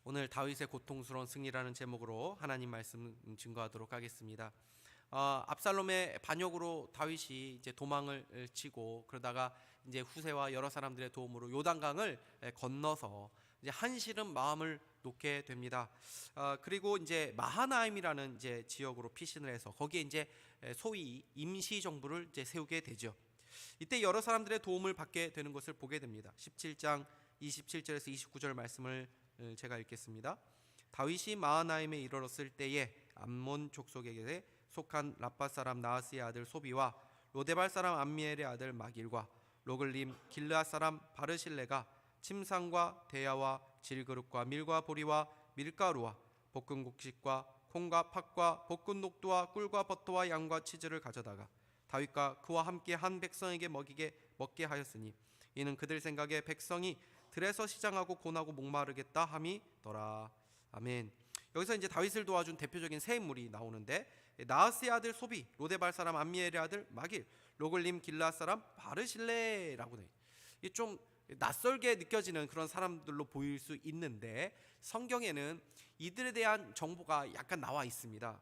오늘 다윗의 고통스러운 승리라는 제목으로 하나님 말씀 증거하도록 하겠습니다. 압살롬의 반역으로 다윗이 이제 도망을 치고 그러다가 이제 후세와 여러 사람들의 도움으로 요단강을 건너서 이제 한시름 마음을 놓게 됩니다. 그리고 이제 마하나임이라는 이제 지역으로 피신을 해서 거기에 이제 소위 임시 정부를 이제 세우게 되죠. 이때 여러 사람들의 도움을 받게 되는 것을 보게 됩니다. 17장 27절에서 29절 말씀을 제가 읽겠습니다. 다윗이 마하나임에 이르렀을 때에 암몬 족속에게 속한 라빠 사람 나하스의 아들 소비와 로데발 사람 암미엘의 아들 마길과 로글림 길르앗 사람 바르실레가 침상과 대야와 질그릇과 밀과 보리와 밀가루와 볶은 곡식과 콩과 팥과 볶은 녹두와 꿀과 버터와 양과 치즈를 가져다가 다윗과 그와 함께 한 백성에게 먹게 하였으니 이는 그들 생각에 백성이 들에서 시장하고 곤하고 목마르겠다 함이더라. 아멘. 여기서 이제 다윗을 도와준 대표적인 세 인물이 나오는데 나하스의 아들 소비, 로데발 사람 암미엘의 아들 마길, 로글림 길르앗 사람 바르실레라고 돼. 이게 좀 낯설게 느껴지는 그런 사람들로 보일 수 있는데 성경에는 이들에 대한 정보가 약간 나와 있습니다.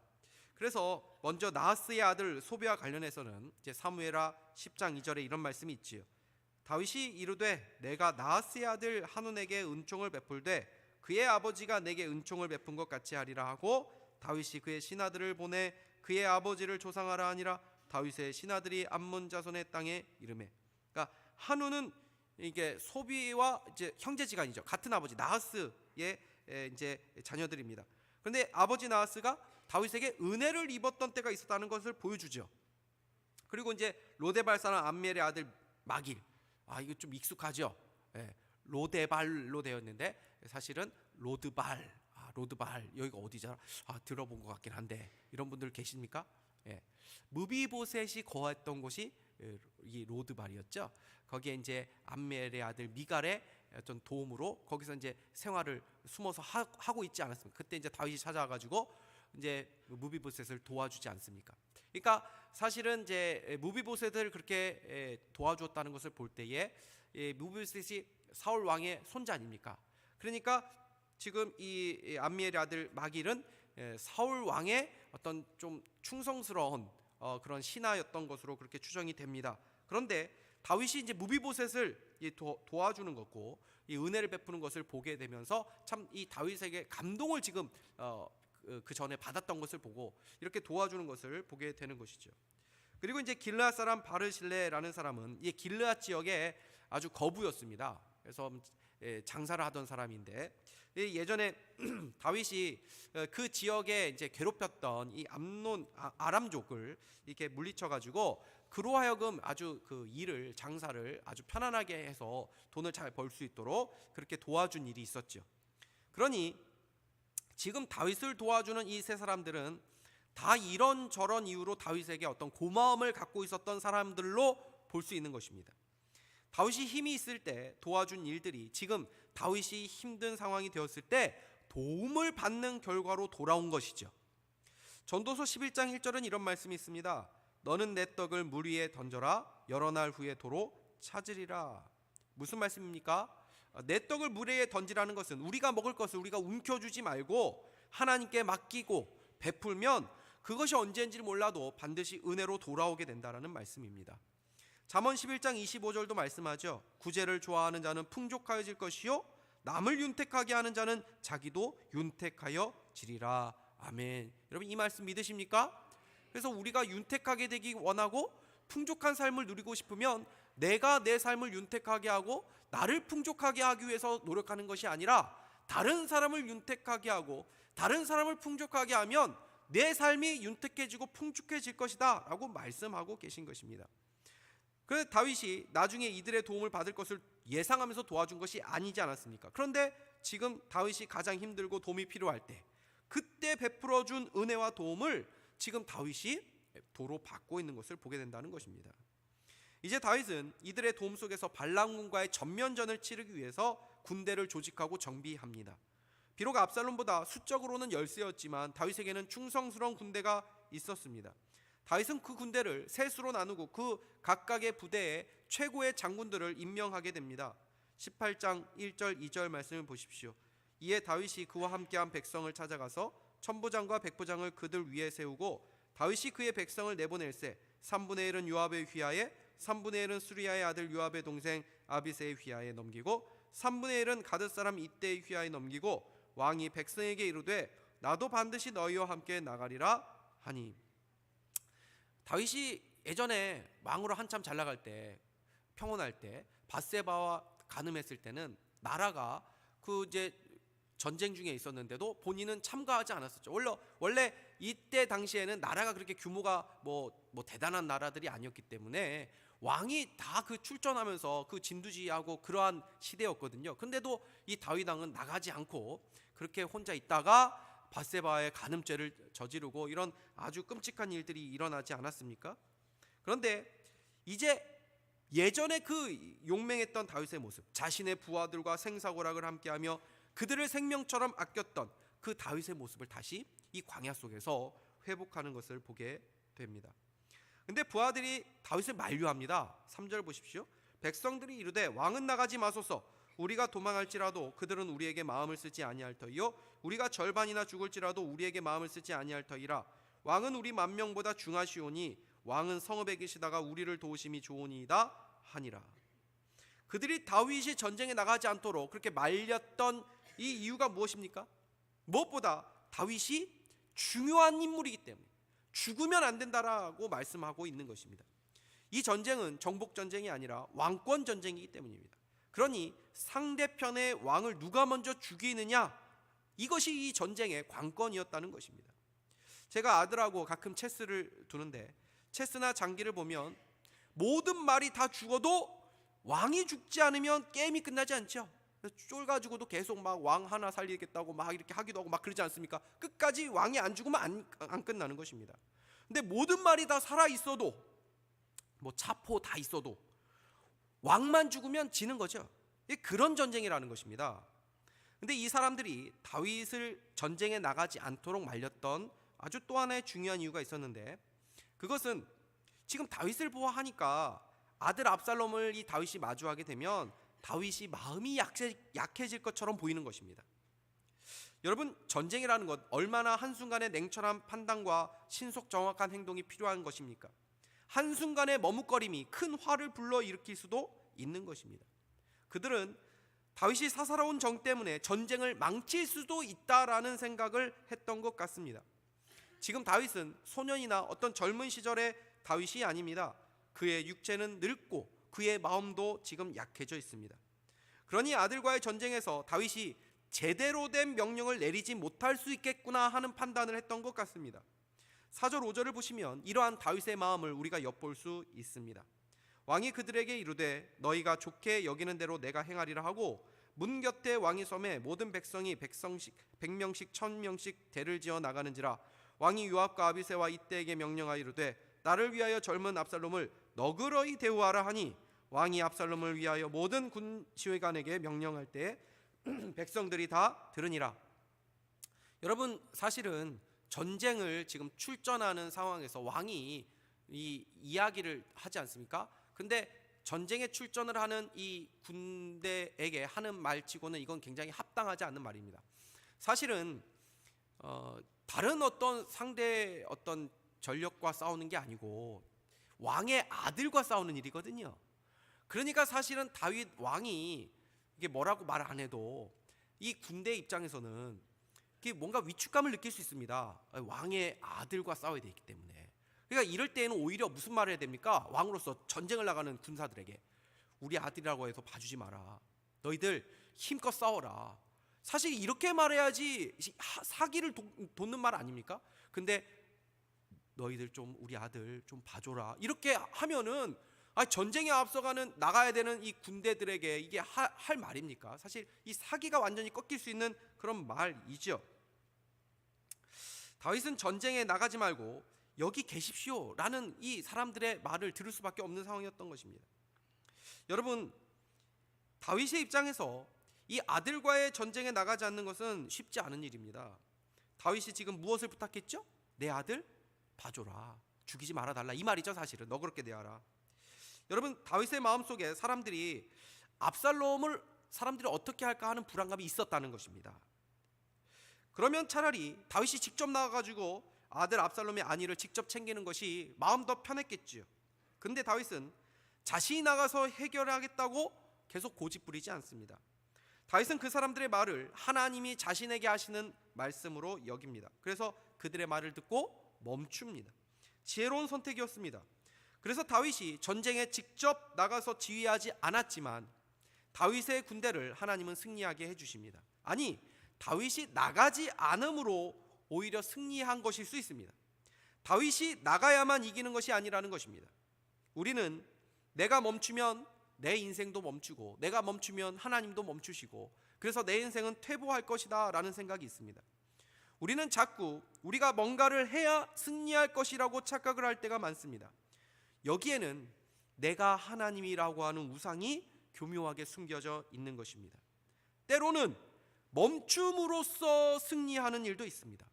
그래서 먼저 나하스의 아들 소비와 관련해서는 이제 사무엘하 10장 2절에 이런 말씀이 있지요. 다윗이 이르되 내가 나하스의 아들 한운에게 은총을 베풀되 그의 아버지가 내게 은총을 베푼 것 같이 하리라 하고 다윗이 그의 신하들을 보내 그의 아버지를 조상하라 하니라. 다윗의 신하들이 암몬 자손의 땅에 이르매. 그러니까 한운은 이게 소비와 이제 형제지간이죠. 같은 아버지 나하스의 이제 자녀들입니다. 그런데 아버지 나하스가 다윗에게 은혜를 입었던 때가 있었다는 것을 보여주죠. 그리고 이제 로데발 사람 암미엘의 아들 마길. 이거 좀 익숙하죠. 로데발로 되어 있는데 사실은 로드발. 로드발 여기가 어디잖아. 들어본 것 같긴 한데 이런 분들 계십니까? 무비보셋이 거했던 곳이 이 로드발이었죠. 거기에 이제 암멜의 아들 미갈의 어떤 도움으로 거기서 이제 생활을 숨어서 하고 있지 않았습니까? 그때 이제 다윗이 찾아와가지고 이제 무비보셋을 도와주지 않습니까? 그러니까 사실은 이제 무비보셋을 그렇게 도와주었다는 것을 볼 때에 무비보셋이 사울 왕의 손자 아닙니까? 그러니까 지금 이 암미엘의 아들 마길은 사울 왕의 어떤 좀 충성스러운 그런 신하였던 것으로 그렇게 추정이 됩니다. 그런데 다윗이 이제 무비보셋을 도와주는 것고 이 은혜를 베푸는 것을 보게 되면서 참 이 다윗에게 감동을 지금 그 전에 받았던 것을 보고 이렇게 도와주는 것을 보게 되는 것이죠. 그리고 이제 길르앗 사람 바르실레라는 사람은 이 길르앗 지역의 아주 거부였습니다. 그래서 장사를 하던 사람인데 예전에 다윗이 그 지역에 이제 괴롭혔던 이 아람족을 이렇게 물리쳐가지고 그로 하여금 아주 그 일을 장사를 아주 편안하게 해서 돈을 잘 벌 수 있도록 그렇게 도와준 일이 있었죠. 그러니 지금 다윗을 도와주는 이 세 사람들은 다 이런저런 이유로 다윗에게 어떤 고마움을 갖고 있었던 사람들로 볼 수 있는 것입니다. 다윗이 힘이 있을 때 도와준 일들이 지금 다윗이 힘든 상황이 되었을 때 도움을 받는 결과로 돌아온 것이죠. 전도서 11장 1절은 이런 말씀이 있습니다. 너는 내 떡을 물 위에 던져라. 여러 날 후에 도로 찾으리라. 무슨 말씀입니까? 내 떡을 물 위에 던지라는 것은 우리가 먹을 것을 우리가 움켜주지 말고 하나님께 맡기고 베풀면 그것이 언제인지 몰라도 반드시 은혜로 돌아오게 된다는 말씀입니다. 잠언 11장 25절도 말씀하죠. 구제를 좋아하는 자는 풍족하여질 것이요 남을 윤택하게 하는 자는 자기도 윤택하여 지리라. 아멘. 여러분 이 말씀 믿으십니까? 그래서 우리가 윤택하게 되기 원하고 풍족한 삶을 누리고 싶으면 내가 내 삶을 윤택하게 하고 나를 풍족하게 하기 위해서 노력하는 것이 아니라 다른 사람을 윤택하게 하고 다른 사람을 풍족하게 하면 내 삶이 윤택해지고 풍족해질 것이다 라고 말씀하고 계신 것입니다. 그래서 다윗이 나중에 이들의 도움을 받을 것을 예상하면서 도와준 것이 아니지 않았습니까? 그런데 지금 다윗이 가장 힘들고 도움이 필요할 때 그때 베풀어준 은혜와 도움을 지금 다윗이 도로 받고 있는 것을 보게 된다는 것입니다. 이제 다윗은 이들의 도움 속에서 발람군과의 전면전을 치르기 위해서 군대를 조직하고 정비합니다. 비록 압살롬보다 수적으로는 열세였지만 다윗에게는 충성스러운 군대가 있었습니다. 다윗은 그 군대를 세 수로 나누고 그 각각의 부대에 최고의 장군들을 임명하게 됩니다. 18장 1절 2절 말씀을 보십시오. 이에 다윗이 그와 함께한 백성을 찾아가서 천부장과 백부장을 그들 위에 세우고 다윗이 그의 백성을 내보낼세 3분의 1은 요압의 휘하에 3분의 1은 수리야의 아들 요압의 동생 아비새의 휘하에 넘기고 3분의 1은 가드 사람 이때의 휘하에 넘기고 왕이 백성에게 이르되 나도 반드시 너희와 함께 나가리라 하니. 다윗이 예전에 왕으로 한참 잘 나갈 때, 평온할 때, 밧세바와 간음했을 때는 나라가 그 이제 전쟁 중에 있었는데도 본인은 참가하지 않았었죠. 원래 이때 당시에는 나라가 그렇게 규모가 뭐 대단한 나라들이 아니었기 때문에 왕이 다 그 출전하면서 그 진두지휘하고 그러한 시대였거든요. 근데도 이 다윗 왕은 나가지 않고 그렇게 혼자 있다가 밧세바의 간음죄를 저지르고 이런 아주 끔찍한 일들이 일어나지 않았습니까? 그런데 이제 예전에 그 용맹했던 다윗의 모습, 자신의 부하들과 생사고락을 함께하며 그들을 생명처럼 아꼈던 그 다윗의 모습을 다시 이 광야 속에서 회복하는 것을 보게 됩니다. 근데 부하들이 다윗을 만류합니다. 3절 보십시오. 백성들이 이르되 왕은 나가지 마소서. 우리가 도망할지라도 그들은 우리에게 마음을 쓰지 아니할 터이요 우리가 절반이나 죽을지라도 우리에게 마음을 쓰지 아니할 터이라. 왕은 우리 만명보다 중하시오니 왕은 성읍에 계시다가 우리를 도우심이 좋으니이다 하니라. 그들이 다윗이 전쟁에 나가지 않도록 그렇게 말렸던 이 이유가 무엇입니까? 무엇보다 다윗이 중요한 인물이기 때문에 죽으면 안 된다라고 말씀하고 있는 것입니다. 이 전쟁은 정복 전쟁이 아니라 왕권 전쟁이기 때문입니다. 그러니 상대편의 왕을 누가 먼저 죽이느냐, 이것이 이 전쟁의 관건이었다는 것입니다. 제가 아들하고 가끔 체스를 두는데 체스나 장기를 보면 모든 말이 다 죽어도 왕이 죽지 않으면 게임이 끝나지 않죠. 쫄가지고도 계속 막 왕 하나 살리겠다고 막 이렇게 하기도 하고 막 그러지 않습니까? 끝까지 왕이 안 죽으면 안 끝나는 것입니다. 근데 모든 말이 다 살아 있어도, 뭐 차포 다 있어도 왕만 죽으면 지는 거죠. 그런 전쟁이라는 것입니다. 근데 이 사람들이 다윗을 전쟁에 나가지 않도록 말렸던 아주 또 하나의 중요한 이유가 있었는데, 그것은 지금 다윗을 보아하니까 아들 압살롬을 이 다윗이 마주하게 되면 다윗이 마음이 약해질 것처럼 보이는 것입니다. 여러분, 전쟁이라는 것 얼마나 한순간의 냉철한 판단과 신속 정확한 행동이 필요한 것입니까? 한순간의 머뭇거림이 큰 화를 불러일으킬 수도 있는 것입니다. 그들은 다윗이 사사로운 정 때문에 전쟁을 망칠 수도 있다라는 생각을 했던 것 같습니다. 지금 다윗은 소년이나 어떤 젊은 시절의 다윗이 아닙니다. 그의 육체는 늙고 그의 마음도 지금 약해져 있습니다. 그러니 아들과의 전쟁에서 다윗이 제대로 된 명령을 내리지 못할 수 있겠구나 하는 판단을 했던 것 같습니다. 4절 5절을 보시면 이러한 다윗의 마음을 우리가 엿볼 수 있습니다. 왕이 그들에게 이르되 너희가 좋게 여기는 대로 내가 행하리라 하고 문 곁에 왕이 섬에 모든 백성이 100명씩 1000명씩 대를 지어 나가는지라. 왕이 요압과 아비새와 이때에게 명령하여 이르되 나를 위하여 젊은 압살롬을 너그러이 대우하라 하니 왕이 압살롬을 위하여 모든 군 지휘관에게 명령할 때 백성들이 다 들으니라. 여러분, 사실은 전쟁을 지금 출전하는 상황에서 왕이 이 이야기를 하지 않습니까? 근데 전쟁에 출전을 하는 이 군대에게 하는 말치고는 이건 굉장히 합당하지 않는 말입니다. 사실은 다른 어떤 상대 어떤 전력과 싸우는 게 아니고 왕의 아들과 싸우는 일이거든요. 그러니까 사실은 다윗 왕이 이게 뭐라고 말 안 해도 이 군대 입장에서는 이게 뭔가 위축감을 느낄 수 있습니다. 왕의 아들과 싸워야 되기 때문에. 그러니까 이럴 때에는 오히려 무슨 말을 해야 됩니까? 왕으로서 전쟁을 나가는 군사들에게 우리 아들이라고 해서 봐주지 마라. 너희들 힘껏 싸워라. 사실 이렇게 말해야지 사기를 돋는 말 아닙니까? 근데 너희들 좀 우리 아들 좀 봐줘라. 이렇게 하면은 전쟁에 앞서가는 나가야 되는 이 군대들에게 이게 할 말입니까? 사실 이 사기가 완전히 꺾일 수 있는 그런 말이죠. 다윗은 전쟁에 나가지 말고 여기 계십시오 라는 이 사람들의 말을 들을 수밖에 없는 상황이었던 것입니다. 여러분, 다윗의 입장에서 이 아들과의 전쟁에 나가지 않는 것은 쉽지 않은 일입니다. 다윗이 지금 무엇을 부탁했죠? 내 아들 봐줘라. 죽이지 말아달라. 이 말이죠. 사실은 너그럽게 대하라. 여러분, 다윗의 마음속에 사람들이 압살롬을 어떻게 할까 하는 불안감이 있었다는 것입니다. 그러면 차라리 다윗이 직접 나가가지고 아들 압살롬의 안위를 직접 챙기는 것이 마음 더 편했겠지요. 근데 다윗은 자신이 나가서 해결하겠다고 계속 고집부리지 않습니다. 다윗은 그 사람들의 말을 하나님이 자신에게 하시는 말씀으로 여깁니다. 그래서 그들의 말을 듣고 멈춥니다. 지혜로운 선택이었습니다. 그래서 다윗이 전쟁에 직접 나가서 지휘하지 않았지만 다윗의 군대를 하나님은 승리하게 해주십니다. 아니, 다윗이 나가지 않음으로 오히려 승리한 것일 수 있습니다. 다윗이 나가야만 이기는 것이 아니라는 것입니다. 우리는 내가 멈추면 내 인생도 멈추고, 내가 멈추면 하나님도 멈추시고, 그래서 내 인생은 퇴보할 것이다 라는 생각이 있습니다. 우리는 자꾸 우리가 뭔가를 해야 승리할 것이라고 착각을 할 때가 많습니다. 여기에는 내가 하나님이라고 하는 우상이 교묘하게 숨겨져 있는 것입니다. 때로는 멈춤으로써 승리하는 일도 있습니다.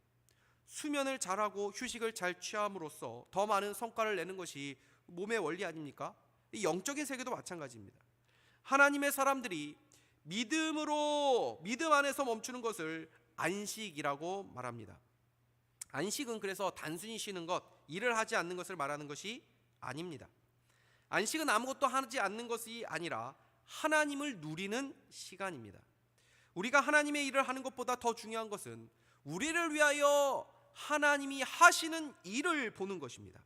수면을 잘하고 휴식을 잘 취함으로써 더 많은 성과를 내는 것이 몸의 원리 아닙니까? 이 영적인 세계도 마찬가지입니다. 하나님의 사람들이 믿음 안에서 멈추는 것을 안식이라고 말합니다. 안식은 그래서 단순히 쉬는 것, 일을 하지 않는 것을 말하는 것이 아닙니다. 안식은 아무것도 하지 않는 것이 아니라 하나님을 누리는 시간입니다. 우리가 하나님의 일을 하는 것보다 더 중요한 것은 우리를 위하여 하나님이 하시는 일을 보는 것입니다.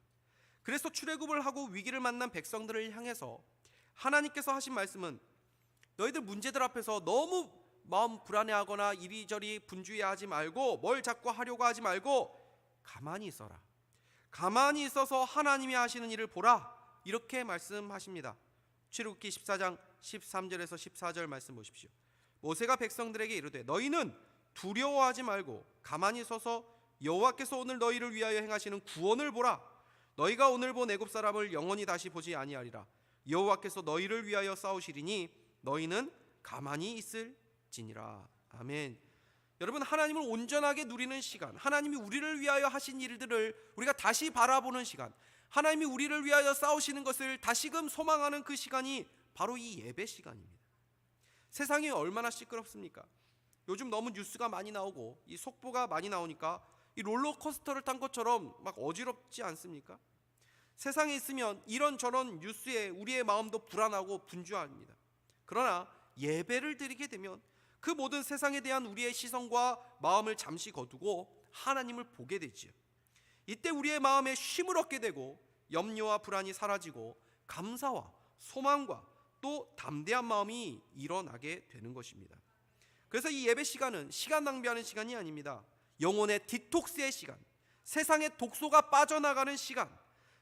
그래서 출애굽을 하고 위기를 만난 백성들을 향해서 하나님께서 하신 말씀은 너희들 문제들 앞에서 너무 마음 불안해하거나 이리저리 분주해하지 말고 뭘 자꾸 하려고 하지 말고 가만히 있어라. 가만히 있어서 하나님이 하시는 일을 보라. 이렇게 말씀하십니다. 출애굽기 14장 13절에서 14절 말씀 보십시오. 모세가 백성들에게 이르되 너희는 두려워하지 말고 가만히 서서 여호와께서 오늘 너희를 위하여 행하시는 구원을 보라. 너희가 오늘 본 애굽 사람을 영원히 다시 보지 아니하리라. 여호와께서 너희를 위하여 싸우시리니 너희는 가만히 있을지니라. 아멘. 여러분, 하나님을 온전하게 누리는 시간, 하나님이 우리를 위하여 하신 일들을 우리가 다시 바라보는 시간, 하나님이 우리를 위하여 싸우시는 것을 다시금 소망하는 그 시간이 바로 이 예배 시간입니다. 세상이 얼마나 시끄럽습니까? 요즘 너무 뉴스가 많이 나오고 이 속보가 많이 나오니까 이 롤러코스터를 탄 것처럼 막 어지럽지 않습니까? 세상에 있으면 이런저런 뉴스에 우리의 마음도 불안하고 분주합니다. 그러나 예배를 드리게 되면 그 모든 세상에 대한 우리의 시선과 마음을 잠시 거두고 하나님을 보게 되지요. 이때 우리의 마음에 쉼을 얻게 되고 염려와 불안이 사라지고 감사와 소망과 또 담대한 마음이 일어나게 되는 것입니다. 그래서 이 예배 시간은 시간 낭비하는 시간이 아닙니다. 영혼의 디톡스의 시간, 세상의 독소가 빠져나가는 시간,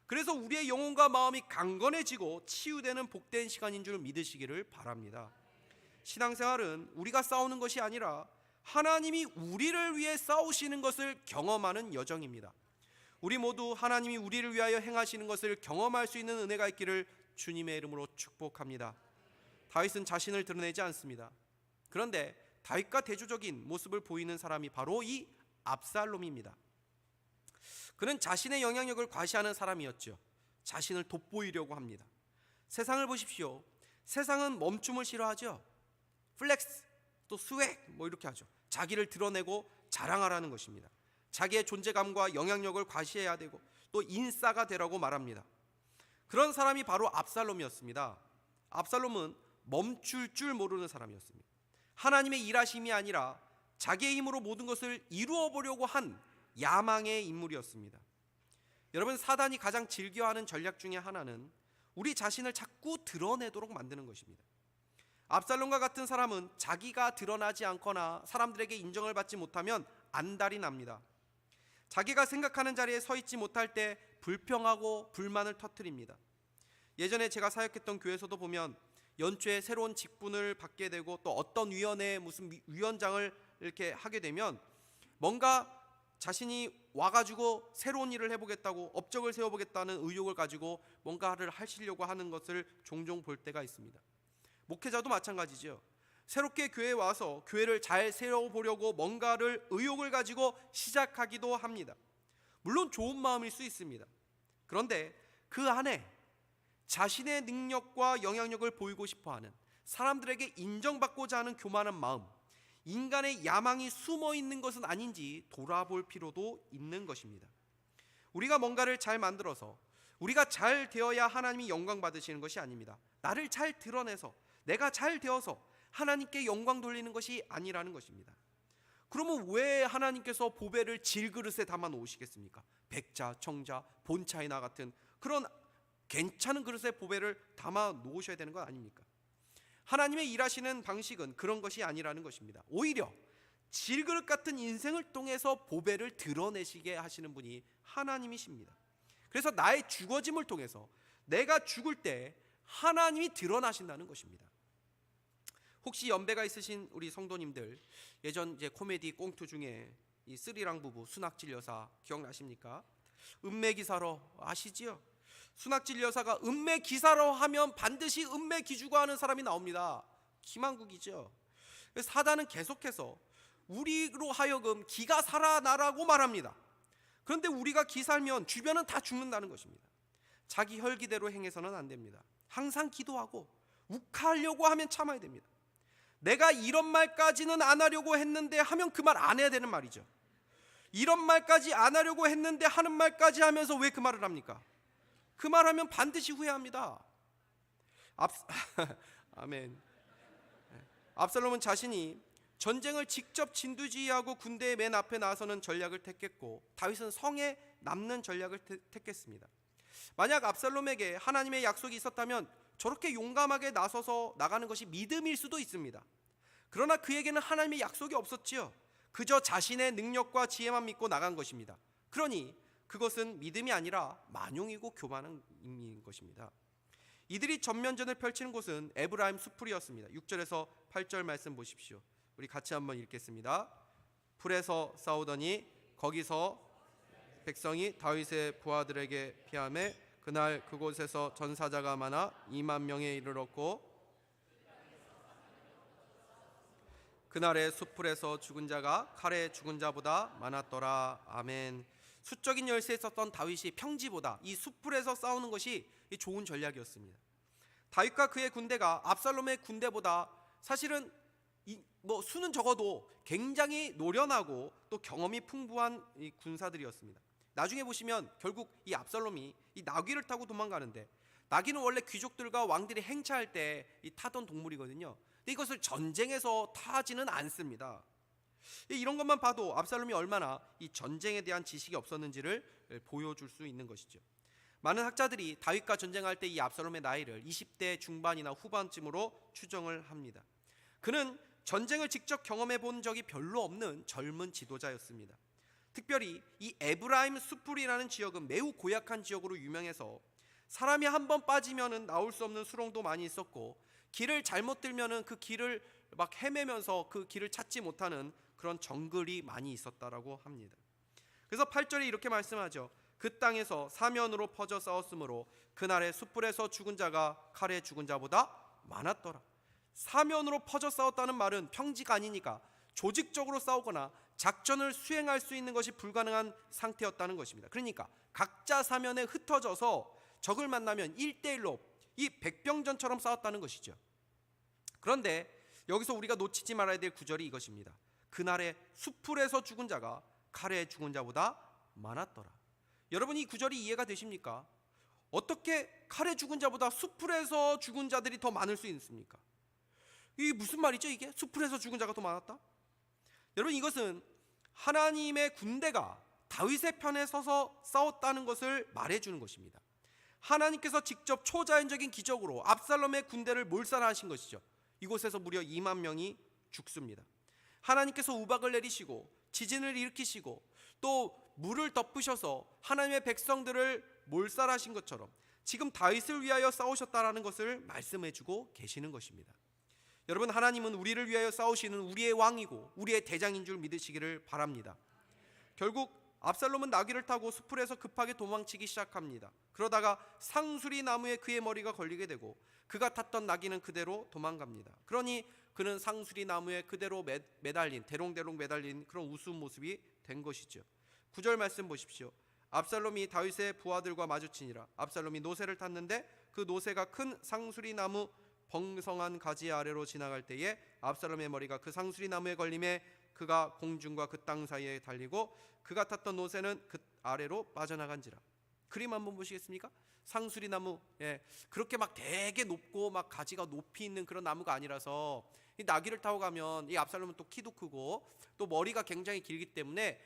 그래서 우리의 영혼과 마음이 강건해지고 치유되는 복된 시간인 줄 믿으시기를 바랍니다. 신앙생활은 우리가 싸우는 것이 아니라 하나님이 우리를 위해 싸우시는 것을 경험하는 여정입니다. 우리 모두 하나님이 우리를 위하여 행하시는 것을 경험할 수 있는 은혜가 있기를 주님의 이름으로 축복합니다. 다윗은 자신을 드러내지 않습니다. 그런데 다윗과 대조적인 모습을 보이는 사람이 바로 이 압살롬입니다. 그는 자신의 영향력을 과시하는 사람이었죠. 자신을 돋보이려고 합니다. 세상을 보십시오. 세상은 멈춤을 싫어하죠. 플렉스, 또 스웩 이렇게 하죠. 자기를 드러내고 자랑하라는 것입니다. 자기의 존재감과 영향력을 과시해야 되고 또 인싸가 되라고 말합니다. 그런 사람이 바로 압살롬이었습니다. 압살롬은 멈출 줄 모르는 사람이었습니다. 하나님의 일하심이 아니라 자기의 힘으로 모든 것을 이루어 보려고 한 야망의 인물이었습니다. 여러분, 사단이 가장 즐겨하는 전략 중에 하나는 우리 자신을 자꾸 드러내도록 만드는 것입니다. 압살롬과 같은 사람은 자기가 드러나지 않거나 사람들에게 인정을 받지 못하면 안달이 납니다. 자기가 생각하는 자리에 서 있지 못할 때 불평하고 불만을 터뜨립니다. 예전에 제가 사역했던 교회에서도 보면 연초에 새로운 직분을 받게 되고 또 어떤 위원회에 무슨 위원장을 이렇게 하게 되면 뭔가 자신이 와가지고 새로운 일을 해보겠다고 업적을 세워보겠다는 의욕을 가지고 뭔가를 하시려고 하는 것을 종종 볼 때가 있습니다. 목회자도 마찬가지죠. 새롭게 교회에 와서 교회를 잘 세워보려고 뭔가를 의욕을 가지고 시작하기도 합니다. 물론 좋은 마음일 수 있습니다. 그런데 그 안에 자신의 능력과 영향력을 보이고 싶어하는, 사람들에게 인정받고자 하는 교만한 마음, 인간의 야망이 숨어 있는 것은 아닌지 돌아볼 필요도 있는 것입니다. 우리가 뭔가를 잘 만들어서 우리가 잘 되어야 하나님이 영광 받으시는 것이 아닙니다. 나를 잘 드러내서 내가 잘 되어서 하나님께 영광 돌리는 것이 아니라는 것입니다. 그러면 왜 하나님께서 보배를 질그릇에 담아 놓으시겠습니까? 백자, 청자, 본차이나 같은 그런 괜찮은 그릇에 보배를 담아 놓으셔야 되는 것 아닙니까? 하나님의 일하시는 방식은 그런 것이 아니라는 것입니다. 오히려 질그릇 같은 인생을 통해서 보배를 드러내시게 하시는 분이 하나님이십니다. 그래서 나의 죽어짐을 통해서 내가 죽을 때 하나님이 드러나신다는 것입니다. 혹시 연배가 있으신 우리 성도님들, 예전 이제 코미디 꽁트 중에 이 쓰리랑 부부 순학질 여사 기억나십니까? 은매 기사로 아시지요? 순학질 여사가 은매 기사로 하면 반드시 은매 기주고 하는 사람이 나옵니다. 김한국이죠. 사단은 계속해서 우리로 하여금 기가 살아나라고 말합니다. 그런데 우리가 기 살면 주변은 다 죽는다는 것입니다. 자기 혈기대로 행해서는 안 됩니다. 항상 기도하고 욱하려고 하면 참아야 됩니다. 내가 이런 말까지는 안 하려고 했는데 하면 그 말 안 해야 되는 말이죠. 이런 말까지 안 하려고 했는데 하는 말까지 하면서 왜 그 말을 합니까? 그 말하면 반드시 후회합니다. 아멘. 압살롬은 자신이 전쟁을 직접 진두지휘하고 군대의 맨 앞에 나서는 전략을 택했고 다윗은 성에 남는 전략을 택했습니다. 만약 압살롬에게 하나님의 약속이 있었다면 저렇게 용감하게 나서서 나가는 것이 믿음일 수도 있습니다. 그러나 그에게는 하나님의 약속이 없었지요. 그저 자신의 능력과 지혜만 믿고 나간 것입니다. 그러니 그것은 믿음이 아니라 만용이고 교만인 것입니다. 이들이 전면전을 펼치는 곳은 에브라임 수풀이었습니다. 6절에서 8절 말씀 보십시오. 우리 같이 한번 읽겠습니다. 풀에서 싸우더니 거기서 백성이 다윗의 부하들에게 피하매 그날 그곳에서 전사자가 많아 2만 명에 이르렀고 그날의 수풀에서 죽은 자가 칼에 죽은 자보다 많았더라. 아멘. 수적인 열세에 있었던 다윗이 평지보다 이 수풀에서 싸우는 것이 좋은 전략이었습니다. 다윗과 그의 군대가 압살롬의 군대보다 사실은 수는 적어도 굉장히 노련하고 또 경험이 풍부한 이 군사들이었습니다. 나중에 보시면 결국 이 압살롬이 이 나귀를 타고 도망가는데, 나귀는 원래 귀족들과 왕들이 행차할 때 타던 동물이거든요. 근데 이것을 전쟁에서 타지는 않습니다. 이런 것만 봐도 압살롬이 얼마나 이 전쟁에 대한 지식이 없었는지를 보여줄 수 있는 것이죠. 많은 학자들이 다윗과 전쟁할 때 이 압살롬의 나이를 20대 중반이나 후반쯤으로 추정을 합니다. 그는 전쟁을 직접 경험해 본 적이 별로 없는 젊은 지도자였습니다. 특별히 이 에브라임 수풀이라는 지역은 매우 고약한 지역으로 유명해서 사람이 한번 빠지면은 나올 수 없는 수렁도 많이 있었고, 길을 잘못 들면은 그 길을 막 헤매면서 그 길을 찾지 못하는 그런 정글이 많이 있었다라고 합니다. 그래서 8절에 이렇게 말씀하죠. 그 땅에서 사면으로 퍼져 싸웠으므로 그날의 숯불에서 죽은 자가 칼에 죽은 자보다 많았더라. 사면으로 퍼져 싸웠다는 말은 평지가 아니니까 조직적으로 싸우거나 작전을 수행할 수 있는 것이 불가능한 상태였다는 것입니다. 그러니까 각자 사면에 흩어져서 적을 만나면 1대1로 이 백병전처럼 싸웠다는 것이죠. 그런데 여기서 우리가 놓치지 말아야 될 구절이 이것입니다. 그날의 숯불에서 죽은 자가 칼에 죽은 자보다 많았더라. 여러분, 이 구절이 이해가 되십니까? 어떻게 칼에 죽은 자보다 숯불에서 죽은 자들이 더 많을 수 있습니까? 이게 무슨 말이죠? 이게 숯불에서 죽은 자가 더 많았다? 여러분, 이것은 하나님의 군대가 다윗의 편에 서서 싸웠다는 것을 말해주는 것입니다. 하나님께서 직접 초자연적인 기적으로 압살롬의 군대를 몰살하신 것이죠. 이곳에서 무려 2만 명이 죽습니다. 하나님께서 우박을 내리시고 지진을 일으키시고 또 물을 덮으셔서 하나님의 백성들을 몰살하신 것처럼 지금 다윗을 위하여 싸우셨다라는 것을 말씀해주고 계시는 것입니다. 여러분, 하나님은 우리를 위하여 싸우시는 우리의 왕이고 우리의 대장인 줄 믿으시기를 바랍니다. 결국 압살롬은 나귀를 타고 숲풀에서 급하게 도망치기 시작합니다. 그러다가 상수리 나무에 그의 머리가 걸리게 되고 그가 탔던 나귀는 그대로 도망갑니다. 그러니 그는 상수리 나무에 그대로 매달린, 대롱대롱 매달린 그런 우스운 모습이 된 것이죠. 9절 말씀 보십시오. 압살롬이 다윗의 부하들과 마주치니라. 압살롬이 노새를 탔는데 그 노새가 큰 상수리 나무 번성한 가지 아래로 지나갈 때에 압살롬의 머리가 그 상수리 나무에 걸림에 그가 공중과 그 땅 사이에 달리고 그가 탔던 노새는 그 아래로 빠져나간지라. 그림 한번 보시겠습니까? 상수리 나무, 그렇게 막 되게 높고 막 가지가 높이 있는 그런 나무가 아니라서 이 나귀를 타고 가면 이 압살롬은 또 키도 크고 또 머리가 굉장히 길기 때문에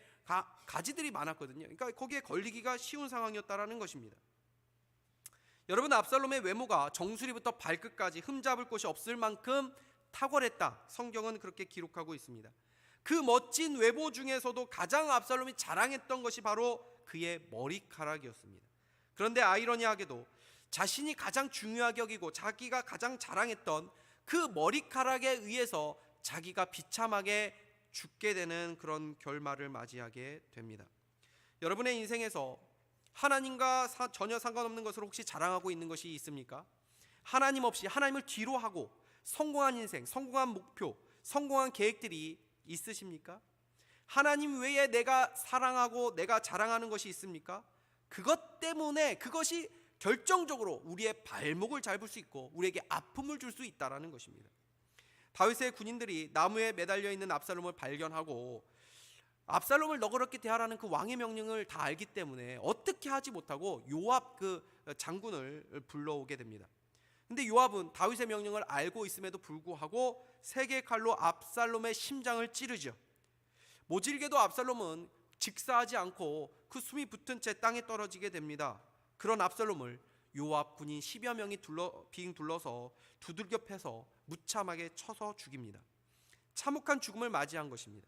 가지들이 많았거든요. 그러니까 거기에 걸리기가 쉬운 상황이었다라는 것입니다. 여러분, 압살롬의 외모가 정수리부터 발끝까지 흠잡을 곳이 없을 만큼 탁월했다. 성경은 그렇게 기록하고 있습니다. 그 멋진 외모 중에서도 가장 압살롬이 자랑했던 것이 바로 그의 머리카락이었습니다. 그런데 아이러니하게도 자신이 가장 중요하게 여기고 자기가 가장 자랑했던 그 머리카락에 의해서 자기가 비참하게 죽게 되는 그런 결말을 맞이하게 됩니다. 여러분의 인생에서 하나님과 전혀 상관없는 것을 혹시 자랑하고 있는 것이 있습니까? 하나님 없이 하나님을 뒤로 하고 성공한 인생, 성공한 목표, 성공한 계획들이 있으십니까? 하나님 외에 내가 사랑하고 내가 자랑하는 것이 있습니까? 그것 때문에 그것이 결정적으로 우리의 발목을 잡을 수 있고 우리에게 아픔을 줄 수 있다라는 것입니다. 다윗의 군인들이 나무에 매달려 있는 압살롬을 발견하고 압살롬을 너그럽게 대하라는 그 왕의 명령을 다 알기 때문에 어떻게 하지 못하고 요압 그 장군을 불러오게 됩니다. 근데 요압은 다윗의 명령을 알고 있음에도 불구하고 세 개의 칼로 압살롬의 심장을 찌르죠. 모질게도 압살롬은 직사하지 않고 그 숨이 붙은 채 땅에 떨어지게 됩니다. 그런 압살롬을 요압 군인 10여 명이 빙 둘러서 두들겨 패서 무참하게 쳐서 죽입니다. 참혹한 죽음을 맞이한 것입니다.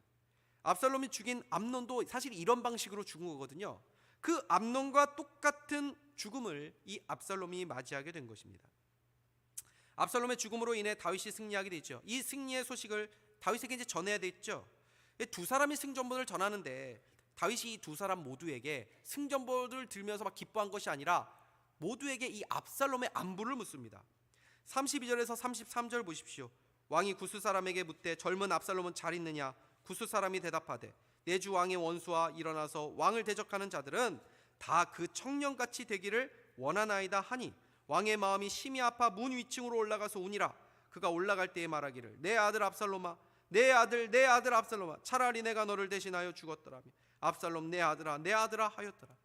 압살롬이 죽인 암논도 사실 이런 방식으로 죽은 거거든요. 그 암논과 똑같은 죽음을 이 압살롬이 맞이하게 된 것입니다. 압살롬의 죽음으로 인해 다윗이 승리하게 되죠. 이 승리의 소식을 다윗에게 이제 전해야 됐죠. 두 사람이 승전보를 전하는데 다윗이 이 두 사람 모두에게 승전보를 들면서 막 기뻐한 것이 아니라 모두에게 이 압살롬의 안부를 묻습니다. 32절에서 33절 보십시오. 왕이 구스 사람에게 묻되 젊은 압살롬은 잘 있느냐? 구스 사람이 대답하되 내 주 왕의 원수와 일어나서 왕을 대적하는 자들은 다 그 청년같이 되기를 원하나이다 하니 왕의 마음이 심히 아파 문 위층으로 올라가서 우니라. 그가 올라갈 때에 말하기를 내 아들 압살롬아, 내 아들 압살롬아, 차라리 내가 너를 대신하여 죽었더라며 압살롬 내 아들아 하였더라.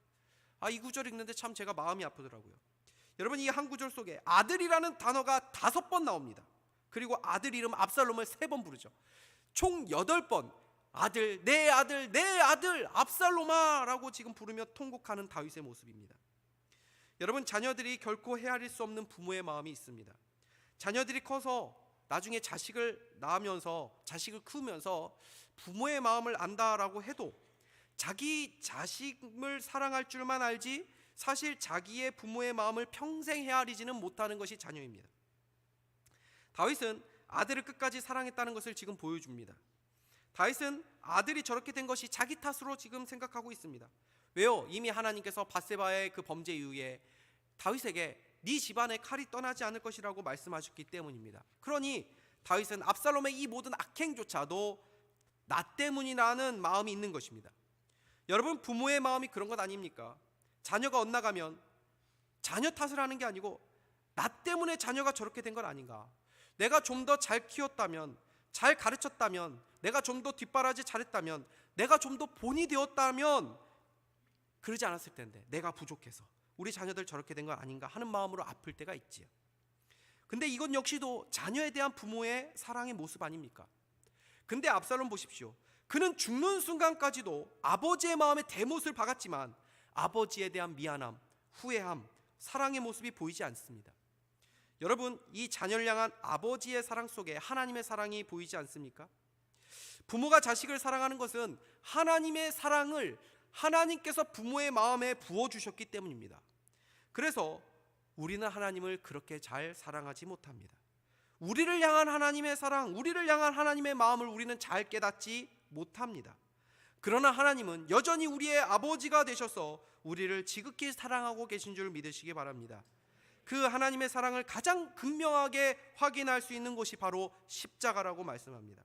이 구절 읽는데 참 제가 마음이 아프더라고요. 여러분, 이 한 구절 속에 아들이라는 단어가 5번 나옵니다. 그리고 아들 이름 압살롬을 3번 부르죠. 총 8번 아들, 내 아들 압살롬아 라고 지금 부르며 통곡하는 다윗의 모습입니다. 여러분, 자녀들이 결코 헤아릴 수 없는 부모의 마음이 있습니다. 자녀들이 커서 나중에 자식을 낳으면서 자식을 키우면서 부모의 마음을 안다라고 해도 자기 자식을 사랑할 줄만 알지 사실 자기의 부모의 마음을 평생 헤아리지는 못하는 것이 자녀입니다. 다윗은 아들을 끝까지 사랑했다는 것을 지금 보여줍니다. 다윗은 아들이 저렇게 된 것이 자기 탓으로 지금 생각하고 있습니다. 왜요? 이미 하나님께서 밧세바의 그 범죄 이후에 다윗에게 네 집안에 칼이 떠나지 않을 것이라고 말씀하셨기 때문입니다. 그러니 다윗은 압살롬의 이 모든 악행조차도 나 때문이라는 마음이 있는 것입니다. 여러분, 부모의 마음이 그런 것 아닙니까? 자녀가 엇나가면 자녀 탓을 하는 게 아니고 나 때문에 자녀가 저렇게 된 건 아닌가? 내가 좀 더 잘 키웠다면, 잘 가르쳤다면, 내가 좀 더 뒷바라지 잘했다면, 내가 좀 더 본이 되었다면 그러지 않았을 텐데 내가 부족해서 우리 자녀들 저렇게 된 건 아닌가 하는 마음으로 아플 때가 있지요. 근데 이건 역시도 자녀에 대한 부모의 사랑의 모습 아닙니까? 근데 압살롬 보십시오. 그는 죽는 순간까지도 아버지의 마음에 대못을 박았지만 아버지에 대한 미안함, 후회함, 사랑의 모습이 보이지 않습니다. 여러분, 이 자녀를 향한 아버지의 사랑 속에 하나님의 사랑이 보이지 않습니까? 부모가 자식을 사랑하는 것은 하나님의 사랑을 하나님께서 부모의 마음에 부어주셨기 때문입니다. 그래서 우리는 하나님을 그렇게 잘 사랑하지 못합니다. 우리를 향한 하나님의 사랑, 우리를 향한 하나님의 마음을 우리는 잘 깨닫지 못합니다. 그러나 하나님은 여전히 우리의 아버지가 되셔서 우리를 지극히 사랑하고 계신 줄 믿으시기 바랍니다. 그 하나님의 사랑을 가장 극명하게 확인할 수 있는 곳이 바로 십자가라고 말씀합니다.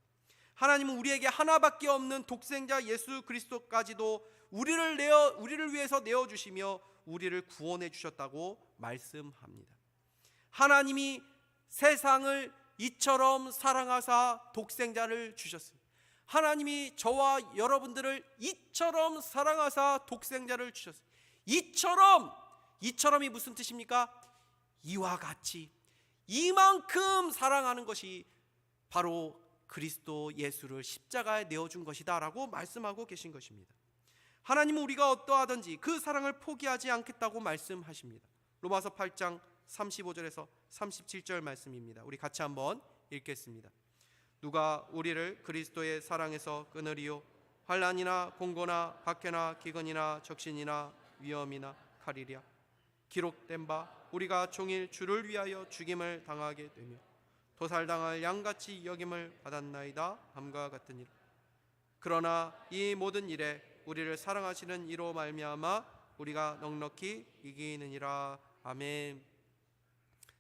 하나님은 우리에게 하나밖에 없는 독생자 예수 그리스도까지도 우리를 위해서 내어주시며 우리를 구원해 주셨다고 말씀합니다. 하나님이 세상을 이처럼 사랑하사 독생자를 주셨습니다. 하나님이 저와 여러분들을 이처럼 사랑하사 독생자를 주셨습니다. 이처럼이 무슨 뜻입니까? 이와 같이, 이만큼 사랑하는 것이 바로 그리스도 예수를 십자가에 내어준 것이다 라고 말씀하고 계신 것입니다. 하나님은 우리가 어떠하든지 그 사랑을 포기하지 않겠다고 말씀하십니다. 로마서 8장 35절에서 37절 말씀입니다. 우리 같이 한번 읽겠습니다. 누가 우리를 그리스도의 사랑에서 끊으리요? 환난이나 공고나 박해나 기근이나 적신이나 위험이나 칼이랴. 기록된 바 우리가 종일 주를 위하여 죽임을 당하게 되며 도살당할 양같이 여김을 받았나이다 함과 같으니라. 그러나 이 모든 일에 우리를 사랑하시는 이로 말미암아 우리가 넉넉히 이기느니라. 아멘.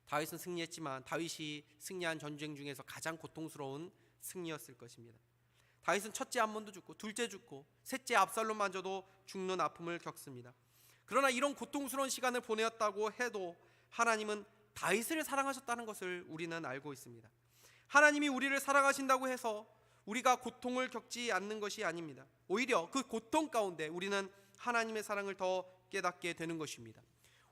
다윗은 승리했지만 다윗이 승리한 전쟁 중에서 가장 고통스러운 승리였을 것입니다. 다윗은 첫째 암몬도 죽고 둘째 죽고 셋째 압살롬마저도 죽는 아픔을 겪습니다. 그러나 이런 고통스러운 시간을 보내었다고 해도 하나님은 다윗을 사랑하셨다는 것을 우리는 알고 있습니다. 하나님이 우리를 사랑하신다고 해서 우리가 고통을 겪지 않는 것이 아닙니다. 오히려 그 고통 가운데 우리는 하나님의 사랑을 더 깨닫게 되는 것입니다.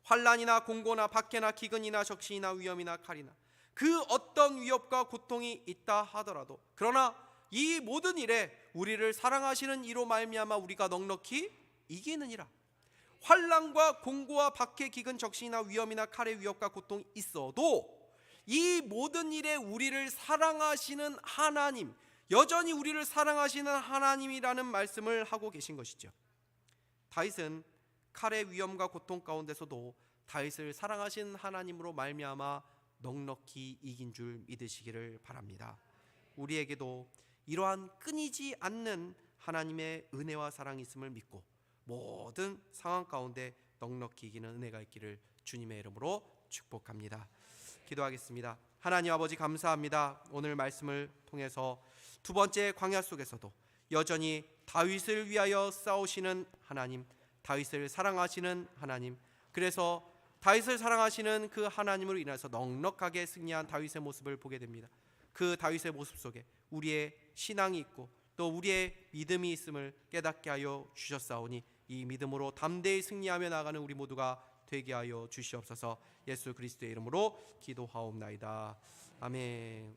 환난이나 공고나 박해나 기근이나 적신이나 위험이나 칼이나 그 어떤 위협과 고통이 있다 하더라도, 그러나 이 모든 일에 우리를 사랑하시는 이로 말미암아 우리가 넉넉히 이기느니라. 환난과 공고와 박해, 기근, 적신이나 위험이나 칼의 위협과 고통이 있어도 이 모든 일에 우리를 사랑하시는 하나님, 여전히 우리를 사랑하시는 하나님이라는 말씀을 하고 계신 것이죠. 다윗은 칼의 위험과 고통 가운데서도 다윗을 사랑하신 하나님으로 말미암아 넉넉히 이긴 줄 믿으시기를 바랍니다. 우리에게도 이러한 끊이지 않는 하나님의 은혜와 사랑이 있음을 믿고 모든 상황 가운데 넉넉히 이기는 은혜가 있기를 주님의 이름으로 축복합니다. 기도하겠습니다. 하나님 아버지 감사합니다. 오늘 말씀을 통해서 두 번째 광야 속에서도 여전히 다윗을 위하여 싸우시는 하나님, 다윗을 사랑하시는 하나님, 그래서 다윗을 사랑하시는 그 하나님으로 인해서 넉넉하게 승리한 다윗의 모습을 보게 됩니다. 그 다윗의 모습 속에 우리의 신앙이 있고 또 우리의 믿음이 있음을 깨닫게 하여 주셨사오니 이 믿음으로 담대히 승리하며 나가는 우리 모두가 되게 하여 주시옵소서. 예수 그리스도의 이름으로 기도하옵나이다. 아멘.